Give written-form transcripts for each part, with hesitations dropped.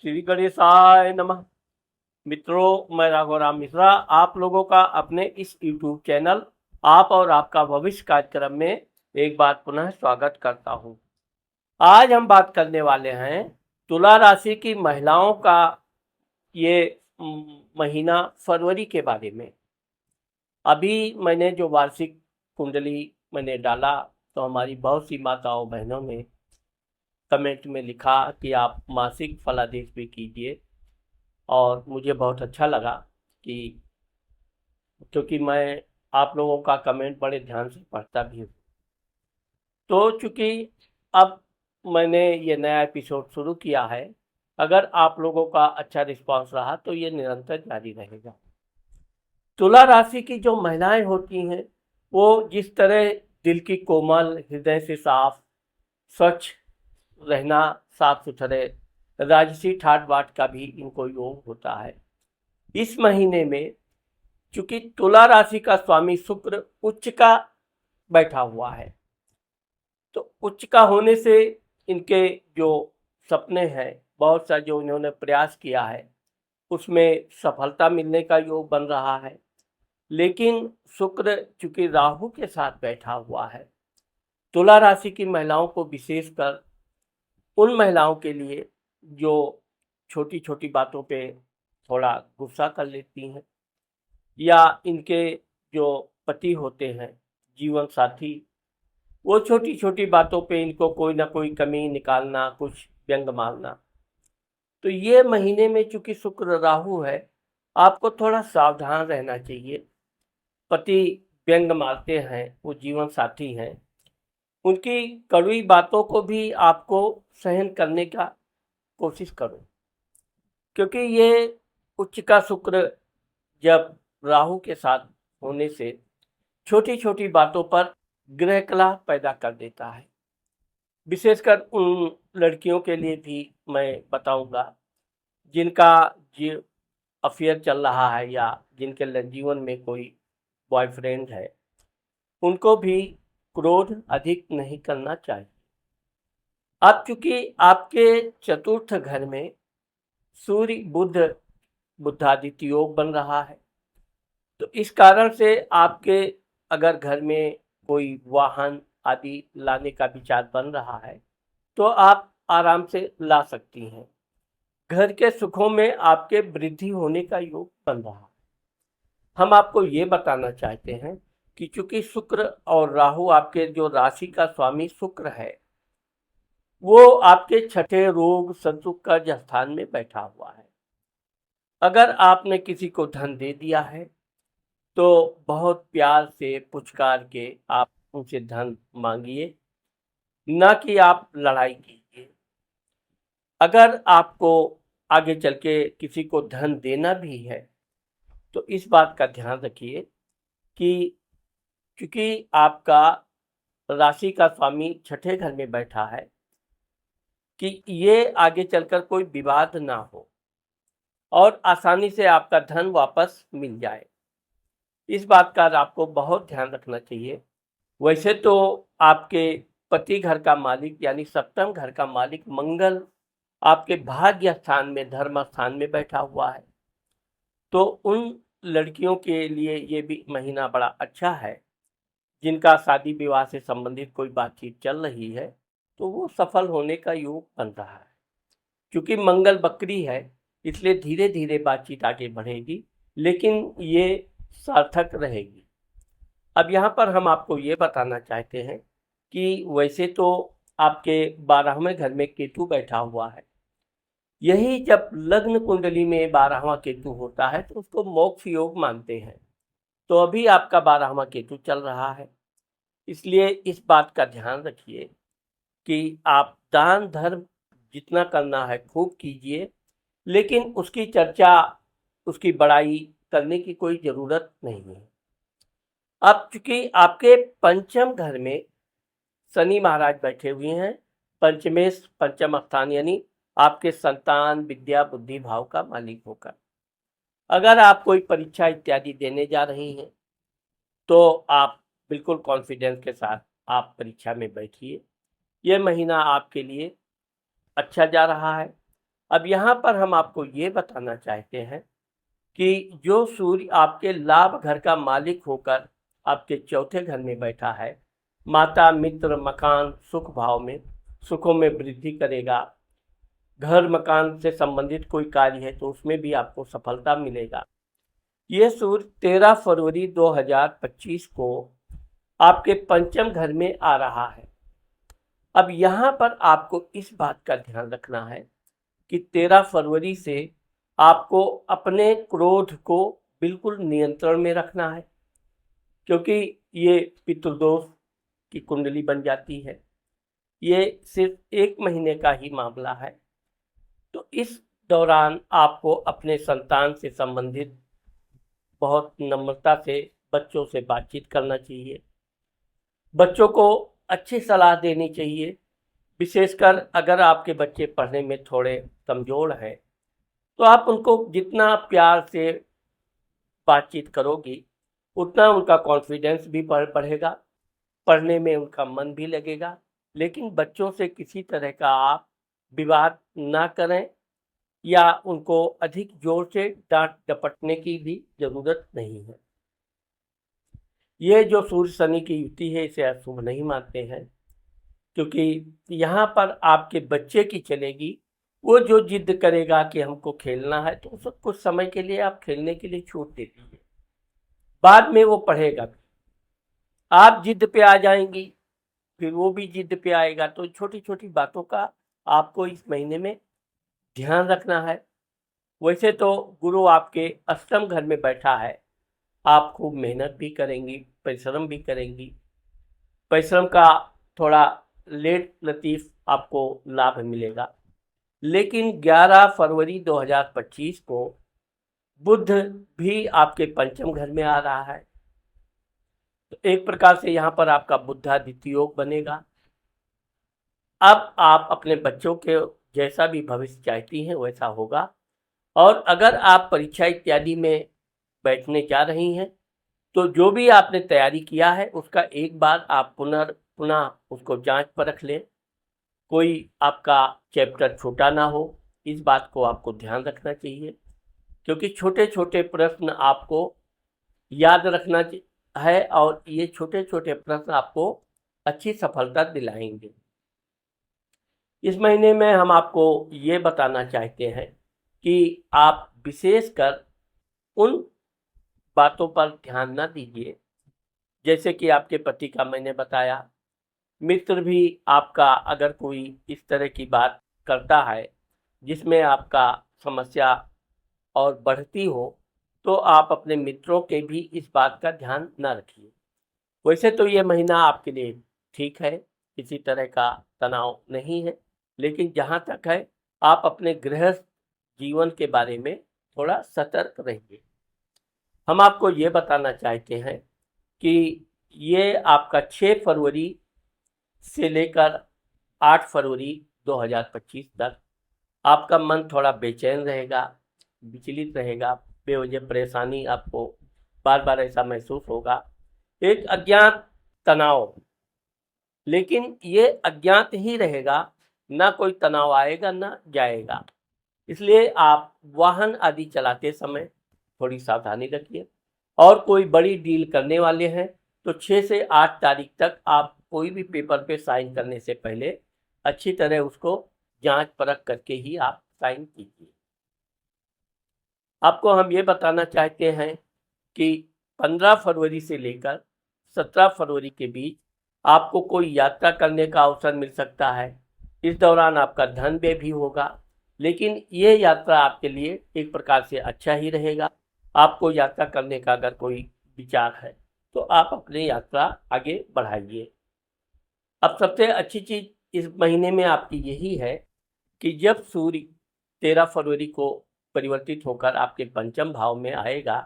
श्री गणेशाय नमः। मित्रों, मैं राघवराम मिश्रा आप लोगों का अपने इस YouTube चैनल आप और आपका भविष्य कार्यक्रम में एक बार पुनः स्वागत करता हूं। आज हम बात करने वाले हैं तुला राशि की महिलाओं का ये महीना फरवरी के बारे में। अभी मैंने जो वार्षिक कुंडली मैंने डाला तो हमारी बहुत सी माताओं बहनों ने कमेंट में लिखा कि आप मासिक फलादेश भी कीजिए, और मुझे बहुत अच्छा लगा कि क्योंकि मैं आप लोगों का कमेंट बड़े ध्यान से पढ़ता भी हूँ। तो चूंकि अब मैंने ये नया एपिसोड शुरू किया है, अगर आप लोगों का अच्छा रिस्पांस रहा तो ये निरंतर जारी रहेगा। तुला राशि की जो महिलाएं होती हैं वो जिस तरह दिल की कोमल, हृदय से साफ, स्वच्छ रहना, साफ सुथरे, राजसी ठाट बाट का भी इनको योग होता है। इस महीने में चूंकि तुला राशि का स्वामी शुक्र उच्च का बैठा हुआ है, तो उच्च का होने से इनके जो सपने हैं, बहुत सा जो इन्होंने प्रयास किया है उसमें सफलता मिलने का योग बन रहा है। लेकिन शुक्र चूंकि राहु के साथ बैठा हुआ है, तुला राशि की महिलाओं को, विशेषकर उन महिलाओं के लिए जो छोटी छोटी बातों पे थोड़ा गुस्सा कर लेती हैं, या इनके जो पति होते हैं, जीवन साथी, वो छोटी छोटी बातों पे इनको कोई ना कोई कमी निकालना, कुछ व्यंग मारना। तो ये महीने में चूंकि शुक्र राहु है, आपको थोड़ा सावधान रहना चाहिए। पति व्यंग मारते हैं, वो जीवन साथी हैं, उनकी कड़वी बातों को भी आपको सहन करने का कोशिश करो, क्योंकि ये उच्च का शुक्र जब राहु के साथ होने से छोटी छोटी बातों पर गृह कलह पैदा कर देता है। विशेषकर उन लड़कियों के लिए भी मैं बताऊंगा जिनका अफेयर चल रहा है या जिनके जीवन में कोई बॉयफ्रेंड है, उनको भी क्रोध अधिक नहीं करना चाहिए। अब चूंकि आपके चतुर्थ घर में सूर्य बुधादित्य योग बन रहा है, तो इस कारण से आपके अगर घर में कोई वाहन आदि लाने का विचार बन रहा है तो आप आराम से ला सकती हैं। घर के सुखों में आपके वृद्धि होने का योग बन रहा है। हम आपको ये बताना चाहते हैं कि चूंकि शुक्र और राहु, आपके जो राशि का स्वामी शुक्र है, वो आपके छठे रोग शत्रु कर्ज स्थान में बैठा हुआ है। अगर आपने किसी को धन दे दिया है तो बहुत प्यार से पुचकार के आप उनसे धन मांगिए, ना कि आप लड़ाई कीजिए। अगर आपको आगे चल के किसी को धन देना भी है तो इस बात का ध्यान रखिए कि क्योंकि आपका राशि का स्वामी छठे घर में बैठा है, कि ये आगे चलकर कोई विवाद ना हो और आसानी से आपका धन वापस मिल जाए। इस बात का आपको बहुत ध्यान रखना चाहिए। वैसे तो आपके पति घर का मालिक यानी सप्तम घर का मालिक मंगल आपके भाग्य स्थान में, धर्म स्थान में बैठा हुआ है, तो उन लड़कियों के लिए ये भी महीना बड़ा अच्छा है जिनका शादी विवाह से संबंधित कोई बातचीत चल रही है, तो वो सफल होने का योग बन रहा है। क्योंकि मंगल बकरी है, इसलिए धीरे धीरे बातचीत आगे बढ़ेगी, लेकिन ये सार्थक रहेगी। अब यहाँ पर हम आपको ये बताना चाहते हैं कि वैसे तो आपके 12वें घर में केतु बैठा हुआ है। यही जब लग्न कुंडली में 12वां केतु होता है तो उसको मोक्ष योग मानते हैं। तो अभी आपका 12वां केतु चल रहा है, इसलिए इस बात का ध्यान रखिए कि आप दान धर्म जितना करना है खूब कीजिए, लेकिन उसकी चर्चा, उसकी बड़ाई करने की कोई ज़रूरत नहीं है। अब चूंकि आपके पंचम घर में शनि महाराज बैठे हुए हैं, पंचमेश पंचम स्थान यानी आपके संतान, विद्या, बुद्धि भाव का मालिक होकर, अगर आप कोई परीक्षा इत्यादि देने जा रही हैं तो आप बिल्कुल कॉन्फिडेंस के साथ आप परीक्षा में बैठिए। यह महीना आपके लिए अच्छा जा रहा है। अब यहाँ पर हम आपको ये बताना चाहते हैं कि जो सूर्य आपके लाभ घर का मालिक होकर आपके चौथे घर में बैठा है, माता, मित्र, मकान, सुख भाव में सुखों में वृद्धि करेगा। घर मकान से संबंधित कोई कार्य है तो उसमें भी आपको सफलता मिलेगा। ये सूर्य 13 फरवरी 2025 को आपके पंचम घर में आ रहा है। अब यहाँ पर आपको इस बात का ध्यान रखना है कि 13 फरवरी से आपको अपने क्रोध को बिल्कुल नियंत्रण में रखना है, क्योंकि ये पितृदोष की कुंडली बन जाती है। ये सिर्फ 1 महीने का ही मामला है, तो इस दौरान आपको अपने संतान से संबंधित बहुत नम्रता से बच्चों से बातचीत करना चाहिए। बच्चों को अच्छी सलाह देनी चाहिए। विशेषकर अगर आपके बच्चे पढ़ने में थोड़े कमज़ोर हैं तो आप उनको जितना प्यार से बातचीत करोगी उतना उनका कॉन्फिडेंस भी बढ़ेगा, पढ़ने में उनका मन भी लगेगा। लेकिन बच्चों से किसी तरह का आप विवाद ना करें या उनको अधिक जोर से डांट डपटने की भी ज़रूरत नहीं है। ये जो सूर्य शनि की युति है इसे अशुभ नहीं मानते हैं, क्योंकि यहाँ पर आपके बच्चे की चलेगी। वो जो जिद करेगा कि हमको खेलना है तो उसको कुछ समय के लिए आप खेलने के लिए छूट दे दीजिए, बाद में वो पढ़ेगा भी। आप जिद पे आ जाएंगी फिर वो भी जिद पे आएगा, तो छोटी छोटी बातों का आपको इस महीने में ध्यान रखना है। वैसे तो गुरु आपके अष्टम घर में बैठा है, आप खूब मेहनत भी करेंगी, परिश्रम भी करेंगी। परिश्रम का थोड़ा लेट लतीफ़ आपको लाभ मिलेगा। लेकिन 11 फरवरी 2025 को बुध भी आपके पंचम घर में आ रहा है, तो एक प्रकार से यहाँ पर आपका बुधादित्य योग बनेगा। अब आप अपने बच्चों के जैसा भी भविष्य चाहती हैं वैसा होगा। और अगर आप परीक्षा इत्यादि में बैठने जा रही हैं तो जो भी आपने तैयारी किया है उसका एक बार आप पुनः उसको जांच परख लें। कोई आपका चैप्टर छोटा ना हो, इस बात को आपको ध्यान रखना चाहिए, क्योंकि छोटे छोटे प्रश्न आपको याद रखना है और ये छोटे छोटे प्रश्न आपको अच्छी सफलता दिलाएंगे। इस महीने में हम आपको ये बताना चाहते हैं कि आप विशेषकर उन बातों पर ध्यान ना दीजिए, जैसे कि आपके पति का मैंने बताया। मित्र भी आपका अगर कोई इस तरह की बात करता है जिसमें आपका समस्या और बढ़ती हो तो आप अपने मित्रों के भी इस बात का ध्यान न रखिए। वैसे तो ये महीना आपके लिए ठीक है, किसी तरह का तनाव नहीं है, लेकिन जहाँ तक है आप अपने गृहस्थ जीवन के बारे में थोड़ा सतर्क रहिए। हम आपको ये बताना चाहते हैं कि ये आपका 6 फरवरी से लेकर 8 फरवरी 2025 तक आपका मन थोड़ा बेचैन रहेगा, विचलित रहेगा, बेवजह परेशानी आपको बार बार ऐसा महसूस होगा, एक अज्ञात तनाव। लेकिन ये अज्ञात ही रहेगा, ना कोई तनाव आएगा ना जाएगा। इसलिए आप वाहन आदि चलाते समय थोड़ी सावधानी रखिए। और कोई बड़ी डील करने वाले हैं तो 6 से 8 तारीख तक आप कोई भी पेपर पे साइन करने से पहले अच्छी तरह उसको जांच परख करके ही आप साइन कीजिए। आपको हम ये बताना चाहते हैं कि 15 फरवरी से लेकर 17 फरवरी के बीच आपको कोई यात्रा करने का अवसर मिल सकता है। इस दौरान आपका धन व्यय भी होगा, लेकिन ये यात्रा आपके लिए एक प्रकार से अच्छा ही रहेगा। आपको यात्रा करने का अगर कोई विचार है तो आप अपनी यात्रा आगे बढ़ाइए। अब सबसे अच्छी चीज़ इस महीने में आपकी यही है कि जब सूर्य 13 फरवरी को परिवर्तित होकर आपके पंचम भाव में आएगा,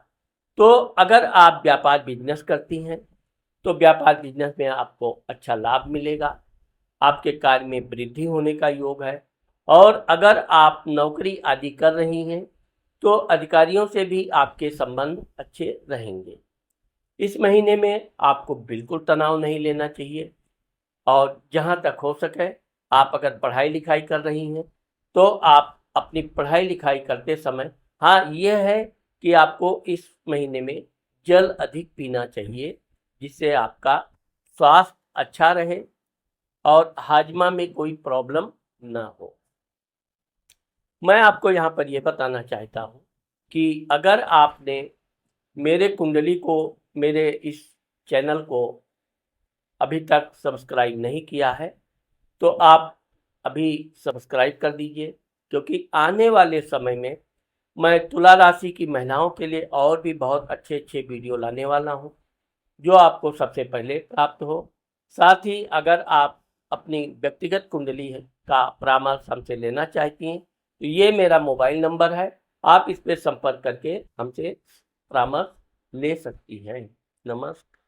तो अगर आप व्यापार बिजनेस करती हैं तो व्यापार बिजनेस में आपको अच्छा लाभ मिलेगा, आपके कार्य में वृद्धि होने का योग है। और अगर आप नौकरी आदि कर रही हैं तो अधिकारियों से भी आपके संबंध अच्छे रहेंगे। इस महीने में आपको बिल्कुल तनाव नहीं लेना चाहिए, और जहाँ तक हो सके आप अगर पढ़ाई लिखाई कर रही हैं तो आप अपनी पढ़ाई लिखाई करते समय, हाँ यह है कि आपको इस महीने में जल अधिक पीना चाहिए, जिससे आपका स्वास्थ्य अच्छा रहे और हाजमा में कोई प्रॉब्लम ना हो। मैं आपको यहाँ पर यह बताना चाहता हूँ कि अगर आपने मेरे कुंडली को, मेरे इस चैनल को अभी तक सब्सक्राइब नहीं किया है तो आप अभी सब्सक्राइब कर दीजिए, क्योंकि आने वाले समय में मैं तुला राशि की महिलाओं के लिए और भी बहुत अच्छे अच्छे वीडियो लाने वाला हूँ, जो आपको सबसे पहले प्राप्त हो। साथ ही अगर आप अपनी व्यक्तिगत कुंडली का परामर्श हमसे लेना चाहती हैं तो ये मेरा मोबाइल नंबर है, आप इस पर संपर्क करके हमसे परामर्श ले सकती हैं। नमस्कार।